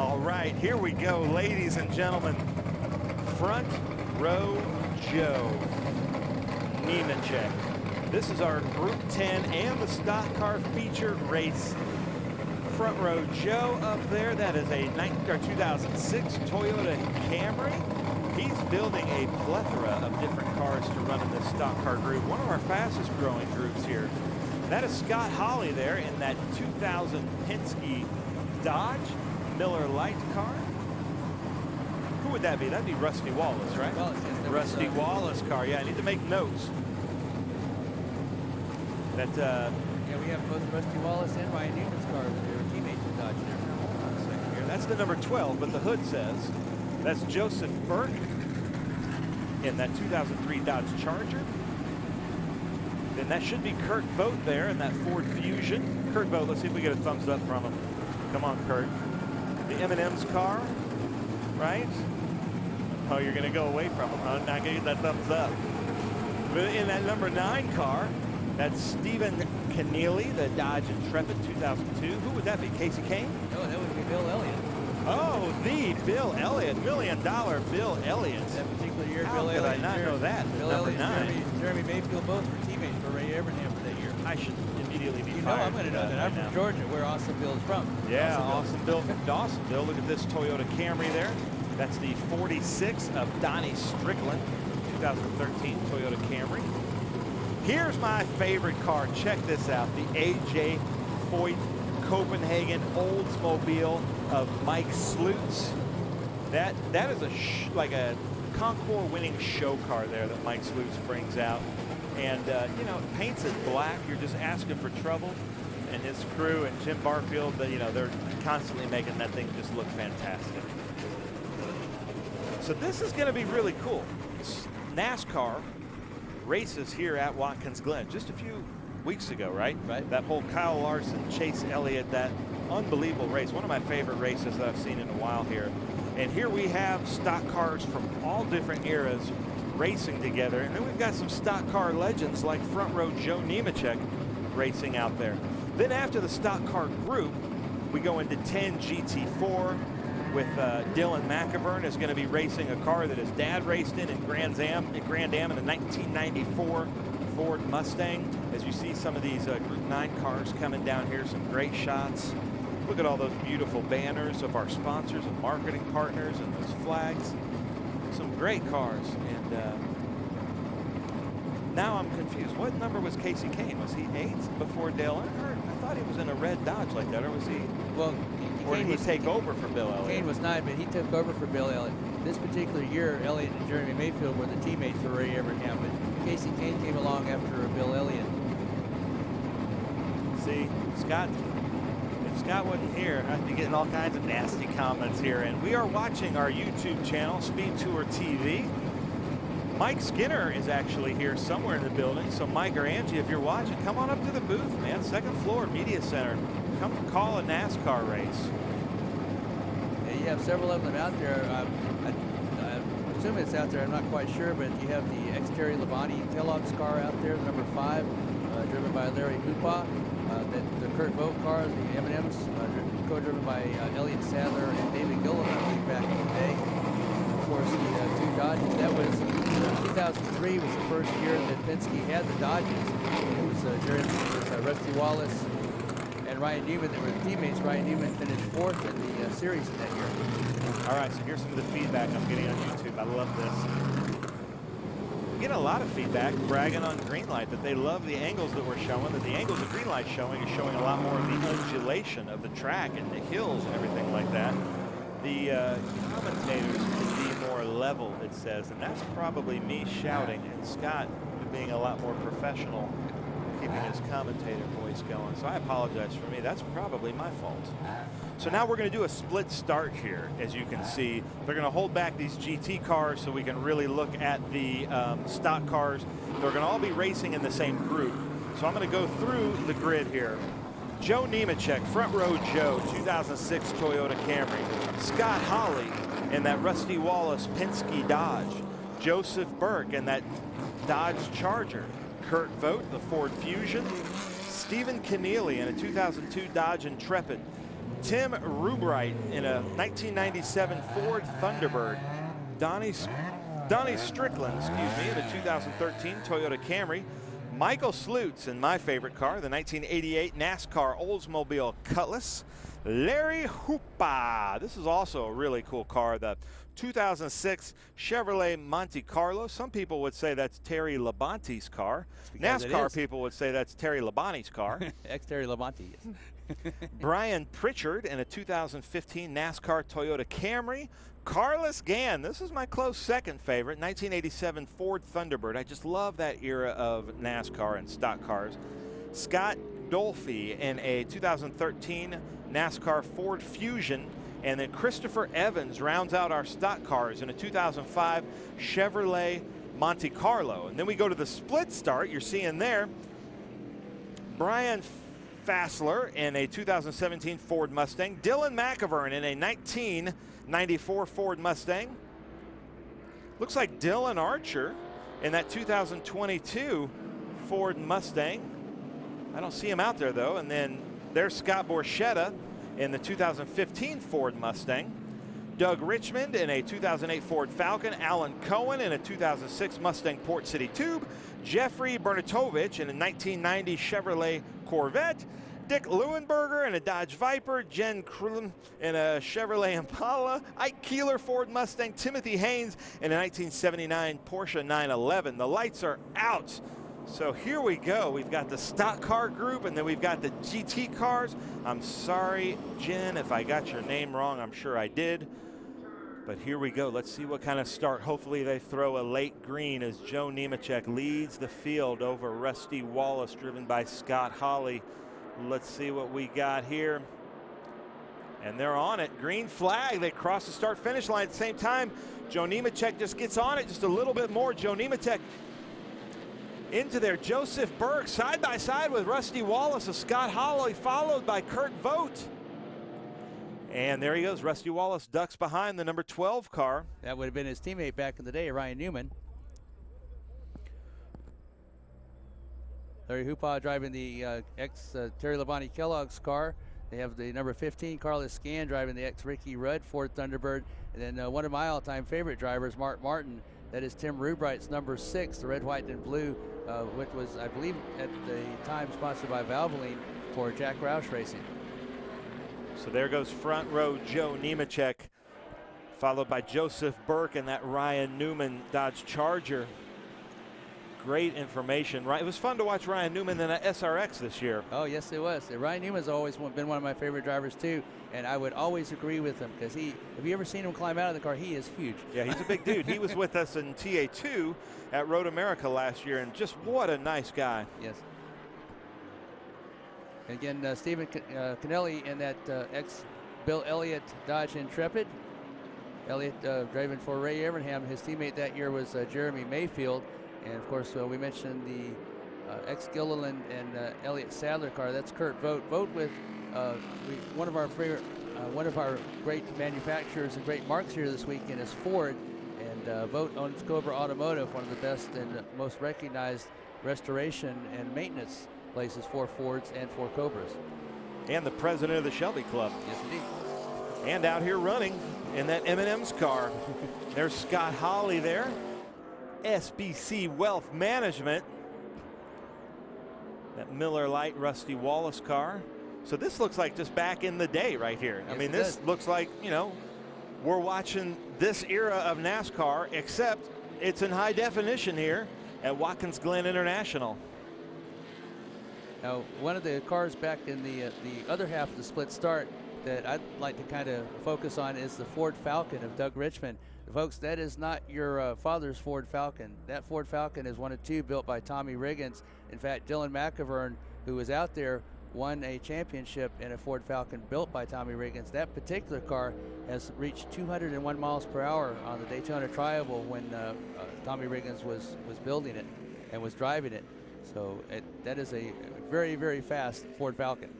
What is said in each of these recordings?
All right, here we go, ladies and gentlemen. Front row Joe Nemechek. This is our Group 10 and the stock car feature race. Front row Joe up there, that is a 2006 Toyota Camry. He's building a plethora of different cars to run in this stock car group, one of our fastest growing groups here. That is Scott Hawley there in that 2000 Penske Dodge Miller Lite car. Who would that be? That'd be Rusty Wallace, right? Wallace, yes, Rusty Wallace car. Yeah, I need to make notes. That yeah, we have both Rusty Wallace and Ryan Newman's cars. They were teammates in Dodge there. Hold on a second here. That's the number 12, but the hood says that's Joseph Burke in that 2003 Dodge Charger. Then that should be Kurt Vogt there in that Ford Fusion. Kurt Vogt, let's see if we get a thumbs up from him. Come on, Kurt. The M&M's car, right? Oh, you're going to go away from him, huh? Not going to get that thumbs up. But in that number 9 car, that's Stephen Keneally, the Dodge Intrepid 2002. Who would that be? Casey Kane? No, that would be Bill Elliott. Oh, the Bill Elliott, $1 million Bill Elliott. That particular year, How Bill could Elliott. I not know that? Bill Number Elliott 9. and Jeremy Mayfield both were teammates for Ray Abraham for that year. I should immediately be You know, fired. I'm going to know that. I'm from Georgia, where Austin Bill's from. Yeah, Austin Bill from Dawsonville. Look at this Toyota Camry there. That's the 46 of Donnie Strickland, 2013 Toyota Camry. Here's my favorite car. Check this out. The A.J. Foyt Copenhagen Oldsmobile of Mike Slutz. That is like a Concours winning show car there that Mike Slutz brings out. And, you know, it paints it black. You're just asking for trouble. And his crew and Jim Barfield, you know, they're constantly making that thing just look fantastic. So this is going to be really cool. NASCAR races here at Watkins Glen just a few weeks ago, right? Right. That whole Kyle Larson, Chase Elliott, that unbelievable race. One of my favorite races that I've seen in a while here. And here we have stock cars from all different eras racing together. And then we've got some stock car legends like front row Joe Nemechek racing out there. Then after the stock car group, we go into 10 GT4 with Dylan McIvern is going to be racing a car that his dad raced in Grand Am in the 1994 Ford Mustang. As you see some of these Group 9 cars coming down here, some great shots. Look at all those beautiful banners of our sponsors and marketing partners and those flags. Some great cars. And now I'm confused. What number was Casey Kane? Was he 8th before Dale Earnhardt? I thought he was in a red Dodge like that, or was he? Well, or did he take over for Bill Elliott? Kane was 9, but he took over for Bill Elliott. This particular year, Elliott and Jeremy Mayfield were the teammates for Ray Abraham, but Casey Kane came along after Bill Elliott. See, Scott, if Scott wasn't here, I'd be getting all kinds of nasty comments here. And we are watching our YouTube channel, Speed Tour TV. Mike Skinner is actually here somewhere in the building. So Mike or Angie, if you're watching, come on up to the booth, man. Second floor, Media Center. Come call a NASCAR race. Yeah, you have several of them out there. I assume it's out there. I'm not quite sure, but you have the ex-Terry Labonte Kellogg's car out there, number 5, driven by Larry Hoopaw. The Kurt Vogt car, the M&M's, co-driven by Elliott Sadler and David Gilliland, I believe, back in the day. Of course, the 2 Dodges. That was 2003 was the first year that Penske had the Dodges. It was Rusty Wallace and Ryan Newman that were teammates. Ryan Newman finished 4th in the series in that year. All right, so here's some of the feedback I'm getting on YouTube. I love this. I'm getting a lot of feedback bragging on Greenlight that they love the angles that we're showing, that the angles that Greenlight's showing is showing a lot more of the undulation of the track and the hills and everything like that. The commentators can be more level, it says, and that's probably me shouting and Scott being a lot more professional, keeping his commentator voice going. So I apologize for me. That's probably my fault. So now we're going to do a split start here. As you can see, they're going to hold back these GT cars so we can really look at the stock cars. They're going to all be racing in the same group. So I'm going to go through the grid here. Joe Nemechek, front row Joe, 2006 Toyota Camry. Scott Hawley in that Rusty Wallace Penske Dodge. Joseph Burke in that Dodge Charger. Kurt Vogt, the Ford Fusion. Stephen Keneally in a 2002 Dodge Intrepid. Tim Rubright in a 1997 Ford Thunderbird. Donnie Strickland, excuse me, in a 2013 Toyota Camry. Michael Slutz in my favorite car, the 1988 NASCAR Oldsmobile Cutlass. Larry Hoopa, this is also a really cool car, the 2006 Chevrolet Monte Carlo. Some people would say that's Terry Labonte's car. NASCAR people would say that's Terry Labonte's car. Ex-Terry Labonte, yes. Brian Pritchard in a 2015 NASCAR Toyota Camry. Carlos Gann, this is my close second favorite, 1987 Ford Thunderbird. I just love that era of NASCAR and stock cars. Scott Dolphy in a 2013 NASCAR Ford Fusion. And then Christopher Evans rounds out our stock cars in a 2005 Chevrolet Monte Carlo. And then we go to the split start. You're seeing there Brian Fassler in a 2017 Ford Mustang. Dylan McIvern in a 1994 Ford Mustang. Looks like Dylan Archer in that 2022 Ford Mustang. I don't see him out there though. And then there's Scott Borchetta in the 2015 Ford Mustang. Doug Richmond in a 2008 Ford Falcon. Alan Cohen in a 2006 Mustang Port City Tube. Jeffrey Bernatovich in a 1990 Chevrolet Corvette. Dick Leuenberger in a Dodge Viper. Jen Krullen in a Chevrolet Impala. Ike Keeler Ford Mustang. Timothy Haynes in a 1979 Porsche 911. The lights are out. So here we go. We've got the stock car group, and then we've got the GT cars. I'm sorry, Jen, if I got your name wrong. I'm sure I did. But here we go. Let's see what kind of start. Hopefully they throw a late green as Joe Nemechek leads the field over Rusty Wallace, driven by Scott Hawley. Let's see what we got here. And they're on it. Green flag. They cross the start-finish line at the same time. Joe Nemechek just gets on it just a little bit more. Joe Nemechek into there. Joseph Burke side by side with Rusty Wallace of Scott Hawley, followed by Kurt Vogt. And there he goes. Rusty Wallace ducks behind the number 12 car. That would have been his teammate back in the day, Ryan Newman. Larry Hoopa driving the ex-Terry Labonte Kellogg's car. They have the number 15, Carlos Gann, driving the ex-Ricky Rudd Ford Thunderbird. And then one of my all-time favorite drivers, Mark Martin. That is Tim Rubright's number 6, the red, white, and blue, which was, I believe, at the time sponsored by Valvoline for Jack Roush Racing. So there goes front row Joe Nemechek, followed by Joseph Burke and that Ryan Newman Dodge Charger. Great information. It was fun to watch Ryan Newman in an SRX this year. Oh, yes, it was. Ryan Newman's always been one of my favorite drivers, too. And I would always agree with him because have you ever seen him climb out of the car? He is huge. Yeah, he's a big dude. He was with us in TA2 at Road America last year, and just what a nice guy. Yes. Again, Stephen Kennelly in that ex-Bill Elliott Dodge Intrepid. Elliott driving for Ray Evernham. His teammate that year was Jeremy Mayfield. And, of course, we mentioned the ex-Gilliland and Elliott Sadler car. That's Kurt Vogt. Vogt with one of our favorite, one of our great manufacturers and great marks here this weekend is Ford. And Vogt owns Cobra Automotive, one of the best and most recognized restoration and maintenance places for Fords and for Cobras. And the president of the Shelby Club. Yes, indeed. And out here running in that M&M's car. There's Scott Hawley there. SBC Wealth Management. That Miller Lite Rusty Wallace car. So this looks like just back in the day right here. Yes, I mean, this looks like, you know, we're watching this era of NASCAR, except it's in high definition here at Watkins Glen International. Now, one of the cars back in the other half of the split start that I'd like to kind of focus on is the Ford Falcon of Doug Richmond. Folks, that is not your father's Ford Falcon. That Ford Falcon is one of two built by Tommy Riggins. In fact, Dylan McIvern, who was out there, won a championship in a Ford Falcon built by Tommy Riggins. That particular car has reached 201 miles per hour on the Daytona Tri-Oval when Tommy Riggins was building it and was driving it. So that is a very, very fast Ford Falcon.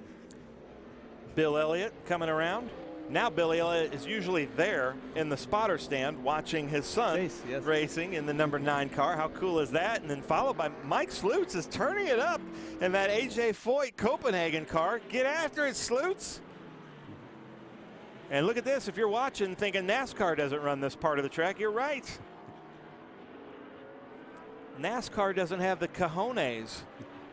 Bill Elliott coming around. Now Bill Elliott is usually there in the spotter stand watching his son racing in the number 9 car. How cool is that? And then followed by Mike Slutz is turning it up in that AJ Foyt Copenhagen car. Get after it, Slutz. And look at this. If you're watching thinking NASCAR doesn't run this part of the track, you're right. NASCAR doesn't have the cojones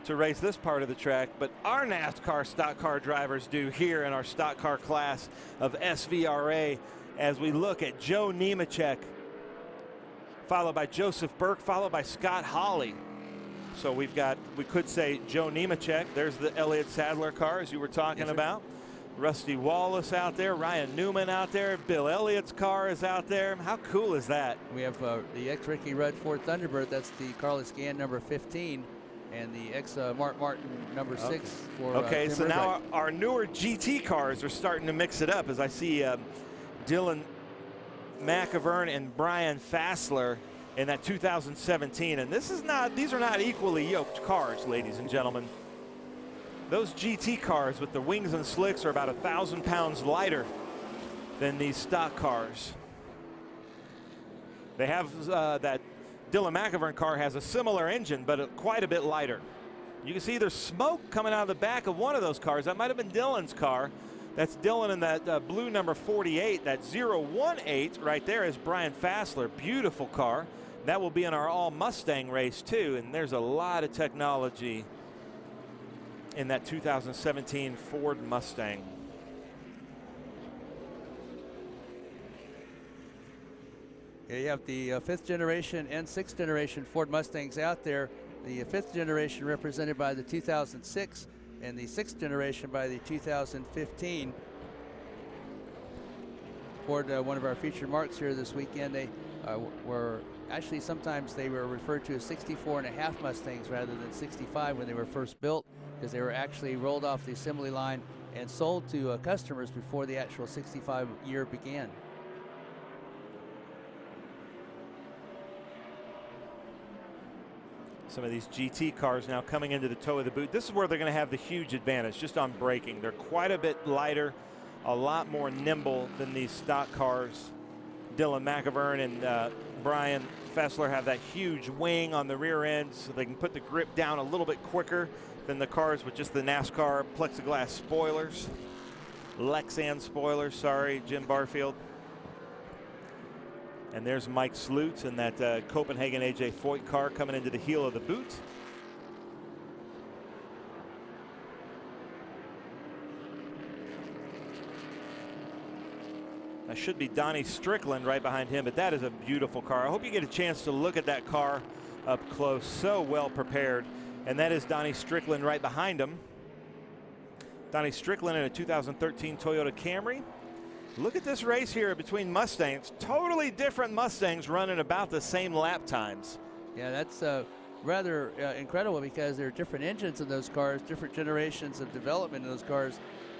to race this part of the track, but our NASCAR stock car drivers do here in our stock car class of SVRA, as we look at Joe Nemechek, followed by Joseph Burke, followed by Scott Hawley. So we could say Joe Nemechek. There's the Elliott Sadler car, as you were talking about. Rusty Wallace out there, Ryan Newman out there, Bill Elliott's car is out there. How cool is that? We have the ex-Ricky Rudd Ford Thunderbird. That's the Carlos Gann number 15, and the ex-Mark Martin number 6 for okay, Tim so Ridgway. now our newer GT cars are starting to mix it up, as I see Dylan McIvern and Brian Fassler in that 2017. And these are not equally yoked cars, ladies and gentlemen. Those GT cars with the wings and slicks are about 1,000 pounds lighter than these stock cars. They have that Dylan McIvern car has a similar engine, but quite a bit lighter. You can see there's smoke coming out of the back of one of those cars. That might have been Dylan's car. That's Dylan in that blue number 48. That 018 right there is Brian Fassler. Beautiful car. That will be in our all Mustang race too, and there's a lot of technology in that 2017 Ford Mustang. Yeah, you have the 5th generation and 6th generation Ford Mustangs out there. The 5th generation represented by the 2006 and the 6th generation by the 2015. Ford, one of our featured marks here this weekend, they were actually, sometimes they were referred to as 64.5 Mustangs rather than 65 when they were first built, because they were actually rolled off the assembly line and sold to customers before the actual 65 year began. Some of these GT cars now coming into the toe of the boot. This is where they're going to have the huge advantage, just on braking. They're quite a bit lighter, a lot more nimble than these stock cars. Dylan McIvern and Brian Fassler have that huge wing on the rear end, so they can put the grip down a little bit quicker than the cars with just the NASCAR plexiglass spoilers. Lexan spoilers, sorry, Jim Barfield. And there's Mike Slutz in that Copenhagen AJ Foyt car coming into the heel of the boot. That should be Donnie Strickland right behind him, but that is a beautiful car. I hope you get a chance to look at that car up close. So well prepared. And that is Donnie Strickland right behind him. Donnie Strickland in a 2013 Toyota Camry. Look at this race here between Mustangs. Totally different Mustangs running about the same lap times. Yeah, that's rather incredible, because there are different engines in those cars, different generations of development in those cars.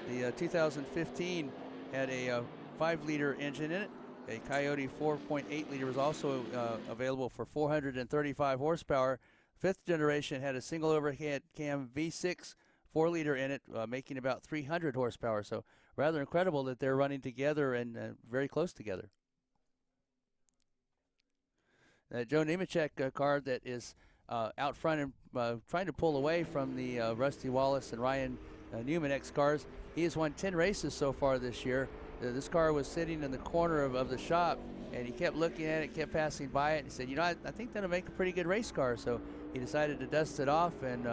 The 2015 had a 5-liter engine in it. A Coyote 4.8 liter was also available for 435 horsepower. 5th generation had a single overhead cam V6 4-liter in it, making about 300 horsepower. So rather incredible that they're running together and very close together. Joe Nemechek car that is out front and trying to pull away from the Rusty Wallace and Ryan Newman X cars. He has won 10 races so far this year. This car was sitting in the corner of the shop, and he kept looking at it, kept passing by it, and he said, you know, I think that'll make a pretty good race car. So he decided to dust it off and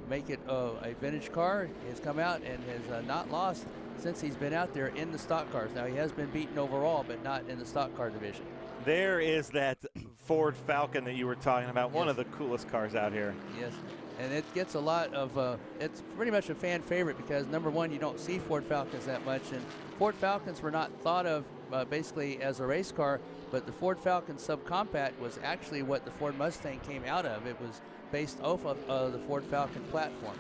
make it a vintage car. He has come out and has not lost since he's been out there in the stock cars. Now, he has been beaten overall, but not in the stock car division. There is that Ford Falcon that you were talking about, one of the coolest cars out here. Yes, and it gets a lot of, it's pretty much a fan favorite, because number one, you don't see Ford Falcons that much, and Ford Falcons were not thought of basically as a race car, but the Ford Falcon subcompact was actually what the Ford Mustang came out of. It was based off of the Ford Falcon platform.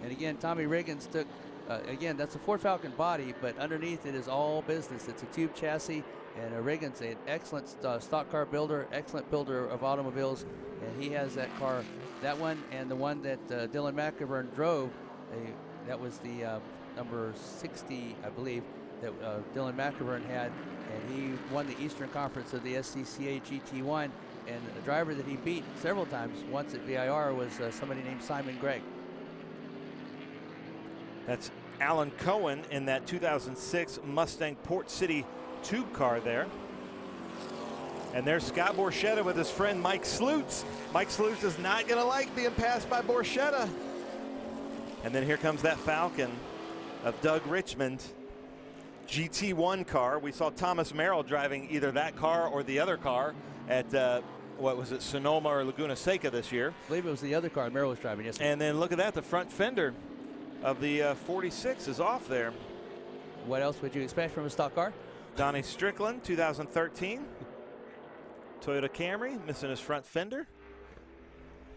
And again, Tommy Riggins took, again, that's a Ford Falcon body, but underneath it is all business. It's a tube chassis, and Riggins, an excellent stock car builder, excellent builder of automobiles, and he has that car, that one, and the one that Dylan McIvern drove. That was the number 60, I believe, that Dylan McIvern had, and he won the Eastern Conference of the SCCA GT1, and the driver that he beat several times, once at VIR, was somebody named Simon Gregg. That's Alan Cohen in that 2006 Mustang Port City tube car there. And there's Scott Borchetta with his friend Mike Slutz. Mike Slutz is not going to like being passed by Borchetta. And then here comes that Falcon of Doug Richmond. GT1 car. We saw Thomas Merrill driving either that car or the other car at, what was it, Sonoma or Laguna Seca this year. I believe it was the other car Merrill was driving yesterday. And then look at that, the front fender of the 46 is off there. What else would you expect from a stock car? Donnie Strickland, 2013. Toyota Camry, missing his front fender.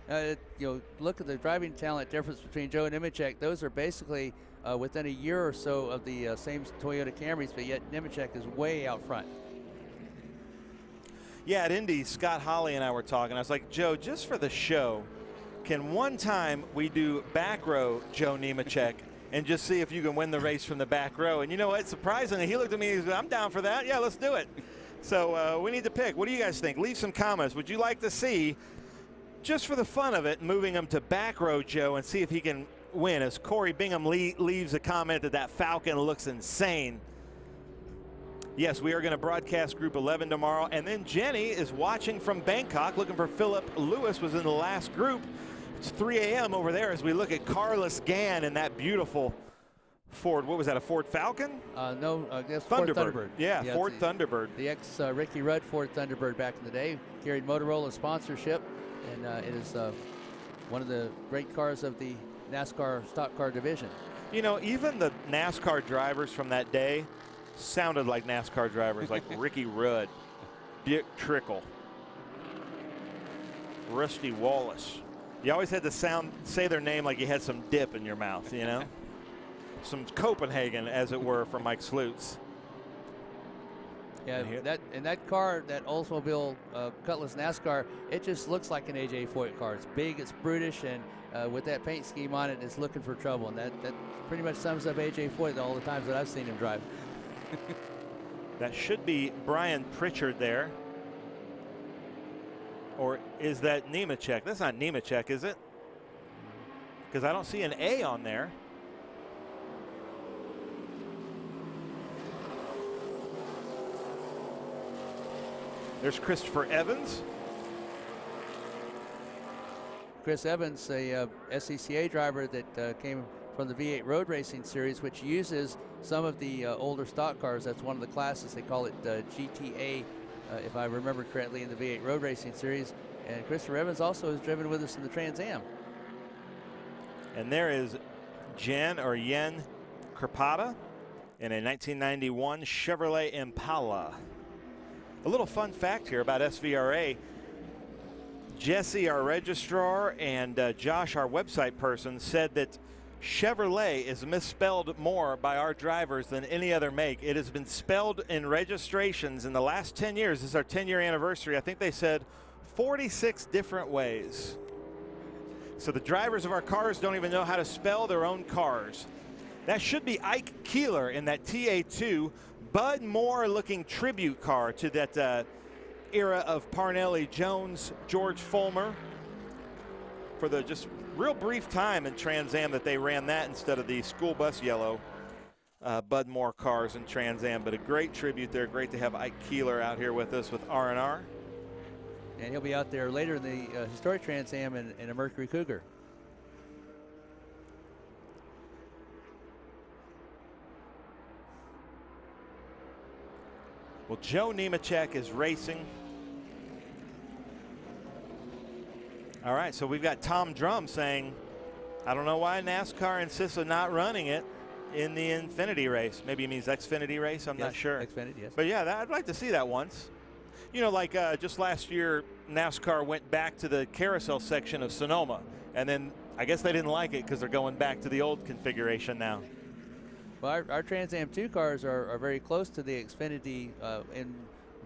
Look at the driving talent difference between Joe and Nemechek. Those are basically within a year or so of the same Toyota Camrys, but yet Nemechek is way out front. Yeah, at Indy, Scott Holly and I were talking. I was like, Joe, just for the show, can one time we do back row Joe Nemechek and just see if you can win the race from the back row? And you know what? Surprisingly, he looked at me and he said, I'm down for that. Yeah, let's do it. So we need to pick. What do you guys think? Leave some comments. Would you like to see, just for the fun of it, moving him to back row Joe and see if he can win? As Corey Bingham leaves a comment that Falcon looks insane. Yes, we are going to broadcast Group 11 tomorrow. And then Jenny is watching from Bangkok, looking for Philip Lewis, was in the last group. It's 3 a.m. over there as we look at Carlos Gann in that beautiful Ford. What was that, a Ford Falcon? No, I guess Ford Thunderbird. Yeah, Ford Thunderbird. The ex-Ricky Rudd Ford Thunderbird back in the day. Carried Motorola sponsorship, and it is one of the great cars of the NASCAR stock car division. You know, even the NASCAR drivers from that day sounded like NASCAR drivers, like Ricky Rudd, Dick Trickle, Rusty Wallace. You always had to say their name like you had some dip in your mouth, you know? Some Copenhagen, as it were, for Mike Slutz. Yeah, that car, that Oldsmobile Cutlass NASCAR, it just looks like an AJ Foyt car. It's big, it's brutish, and with that paint scheme on it, it's looking for trouble. And that pretty much sums up AJ Foyt all the times that I've seen him drive. That should be Brian Pritchard there. Or is that Nemechek? That's not Nemechek, is it? Because I don't see an A on there. There's Christopher Evans. Chris Evans, a SCCA driver that came from the V8 Road Racing Series, which uses some of the older stock cars. That's one of the classes. They call it GTA, if I remember correctly, in the V8 Road Racing Series. And Christopher Evans also has driven with us in the Trans Am. And there is Jen Kripata in a 1991 Chevrolet Impala. A little fun fact here about SVRA. Jesse, our registrar, and Josh, our website person, said that Chevrolet is misspelled more by our drivers than any other make. It has been spelled in registrations in the last 10 years. This is our 10-year anniversary. I think they said 46 different ways. So the drivers of our cars don't even know how to spell their own cars. That should be Ike Keeler in that TA2 Bud Moore looking tribute car to that era of Parnelli, Jones, George Fulmer, for the just real brief time in Trans Am that they ran that instead of the school bus yellow Bud Moore cars in Trans Am. But a great tribute there. Great to have Ike Keeler out here with us with R&R. And he'll be out there later in the historic Trans Am in a Mercury Cougar. Well, Joe Nemechek is racing. All right, so we've got Tom Drum saying, I don't know why NASCAR insists on not running it in the Infinity race. Maybe he means Xfinity race, I'm not sure. Xfinity, yes. But yeah, I'd like to see that once. You know, like just last year, NASCAR went back to the carousel section of Sonoma, and then I guess they didn't like it because they're going back to the old configuration now. Well, our Trans Am 2 cars are very close to the Xfinity in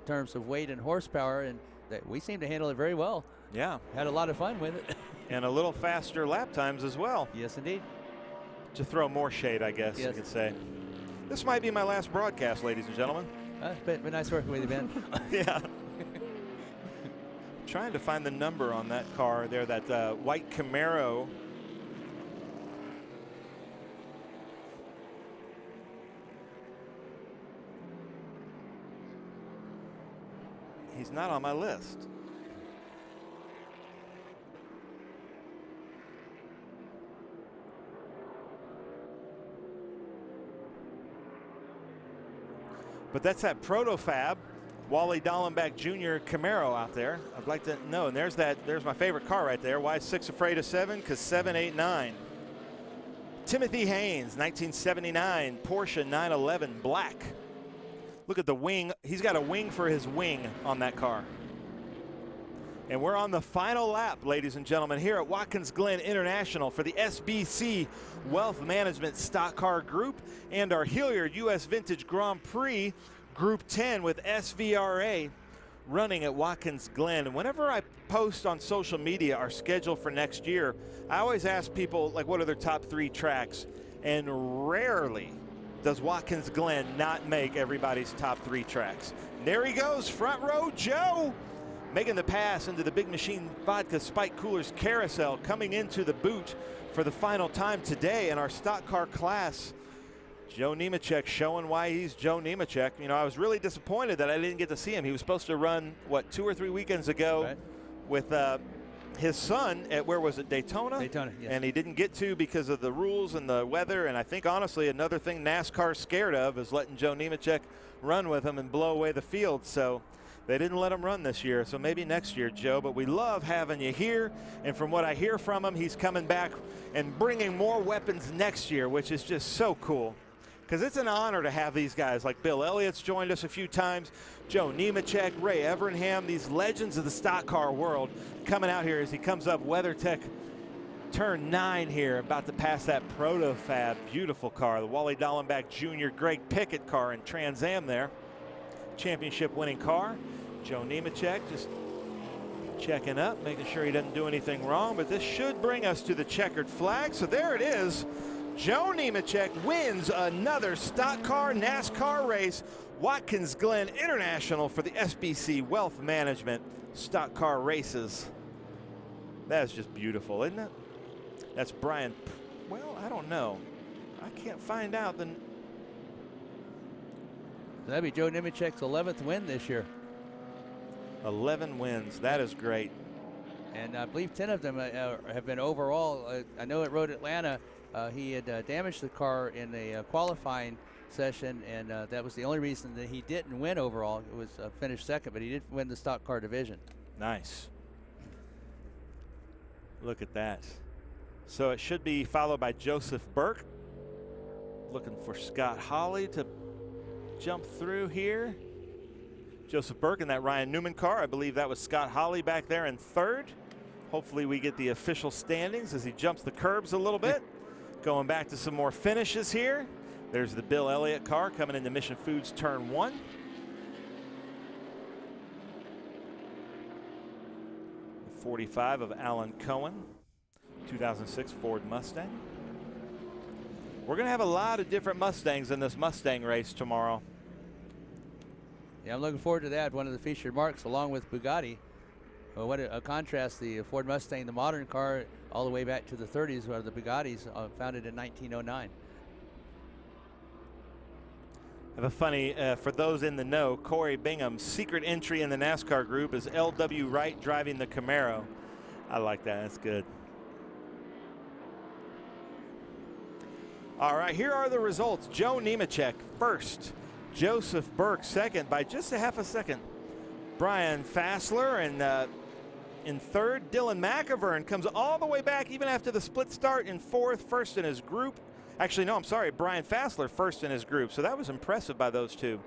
terms of weight and horsepower, and we seem to handle it very well. Yeah. Had a lot of fun with it. And a little faster lap times as well. Yes, indeed. To throw more shade, I guess you could say. This might be my last broadcast, ladies and gentlemen. It's been nice working with you, Ben. Yeah. Trying to find the number on that car there, that white Camaro. He's not on my list. But that's that Protofab Wally Dallenbach Jr. Camaro out there. I'd like to know. And there's my favorite car right there. Why is 6 afraid of 7? Because 7, 8, 9. Timothy Haynes, 1979 Porsche 911 black. Look at the wing. He's got a wing for his wing on that car. And we're on the final lap, ladies and gentlemen, here at Watkins Glen International for the SBC Wealth Management Stock Car Group and our Hilliard U.S. Vintage Grand Prix Group 10 with SVRA running at Watkins Glen. And whenever I post on social media our schedule for next year, I always ask people, like, what are their top 3 tracks? And rarely does Watkins Glen not make everybody's top 3 tracks. And there he goes, front row Joe, making the pass into the Big Machine Vodka Spike Coolers Carousel, coming into the boot for the final time today in our stock car class. Joe Nemechek showing why he's Joe Nemechek. You know, I was really disappointed that I didn't get to see him. He was supposed to run, what, 2 or 3 weekends ago, right, with his son at, where was it, Daytona? Daytona, yes. And he didn't get to because of the rules and the weather. And I think, honestly, another thing NASCAR's scared of is letting Joe Nemechek run with him and blow away the field. So they didn't let him run this year. So maybe next year, Joe. But we love having you here. And from what I hear from him, he's coming back and bringing more weapons next year, which is just so cool. Because it's an honor to have these guys like Bill Elliott's joined us a few times, Joe Nemechek, Ray Evernham, these legends of the stock car world coming out here as he comes up WeatherTech turn 9 here, about to pass that Protofab, beautiful car, the Wally Dallenbach Jr. Greg Pickett car in Trans Am there. Championship winning car. Joe Nemechek just checking up, making sure he doesn't do anything wrong, but this should bring us to the checkered flag. So there it is. Joe Nemechek wins another stock car NASCAR race, Watkins Glen International for the SBC Wealth Management Stock Car Races. That is just beautiful, isn't it? That's Brian. Well, I don't know. I can't find out. That'd be Joe Nemechek's 11th win this year. 11 wins. That is great. And I believe 10 of them have been overall. I know at Road Atlanta, he had damaged the car in a qualifying session, and that was the only reason that he didn't win overall. It was finished second, but he did win the stock car division. Nice. Look at that. So it should be followed by Joseph Burke. Looking for Scott Hawley to jump through here. Joseph Burke in that Ryan Newman car. I believe that was Scott Hawley back there in 3rd. Hopefully we get the official standings as he jumps the curbs a little bit. Going back to some more finishes here. There's the Bill Elliott car coming into Mission Foods turn 1. The 45 of Alan Cohen, 2006 Ford Mustang. We're going to have a lot of different Mustangs in this Mustang race tomorrow. Yeah, I'm looking forward to that. One of the featured marks along with Bugatti. Well, what a contrast, the Ford Mustang, the modern car, all the way back to the 30s, where the Bugattis founded in 1909. I have a funny, for those in the know, Corey Bingham's secret entry in the NASCAR group is L.W. Wright driving the Camaro. I like that. That's good. All right, here are the results. Joe Nemechek first. Joseph Burke second by just a half a second. Brian Fassler and in 3rd. Dylan McIvern comes all the way back even after the split start in 4th, first in his group. Actually, no, I'm sorry, Brian Fassler first in his group. So that was impressive by those two.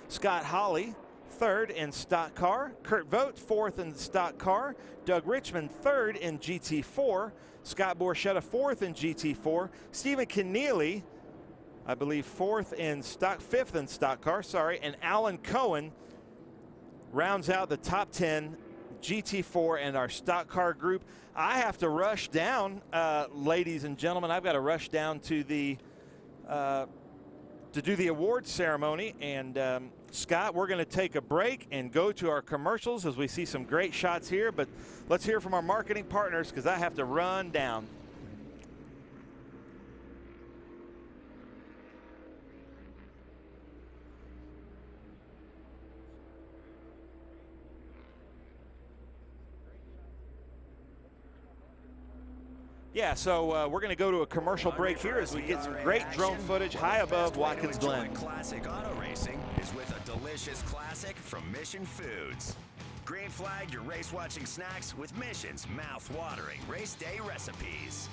Scott Hawley 3rd in stock car. Kurt Vogt 4th in stock car. Doug Richmond 3rd in GT4. Scott Borchetta 4th in GT4. Stephen Keneally, I believe 5th in stock car, sorry. And Alan Cohen rounds out the top 10 GT4 and our stock car group. I have to rush down, ladies and gentlemen. I've got to rush down to the to do the awards ceremony. And Scott, we're going to take a break and go to our commercials as we see some great shots here. But let's hear from our marketing partners because I have to run down. Yeah, so we're going to go to a commercial break here as we get some great drone footage high above Watkins Glen. Classic auto racing is with a delicious classic from Mission Foods. Green flag your race-watching snacks with Mission's mouth-watering race day recipes.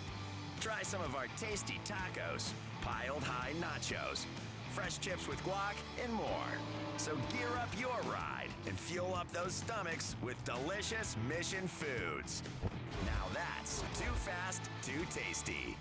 Try some of our tasty tacos, piled high nachos, fresh chips with guac, and more. So gear up your ride and fuel up those stomachs with delicious Mission Foods. Now that's too fast, too tasty.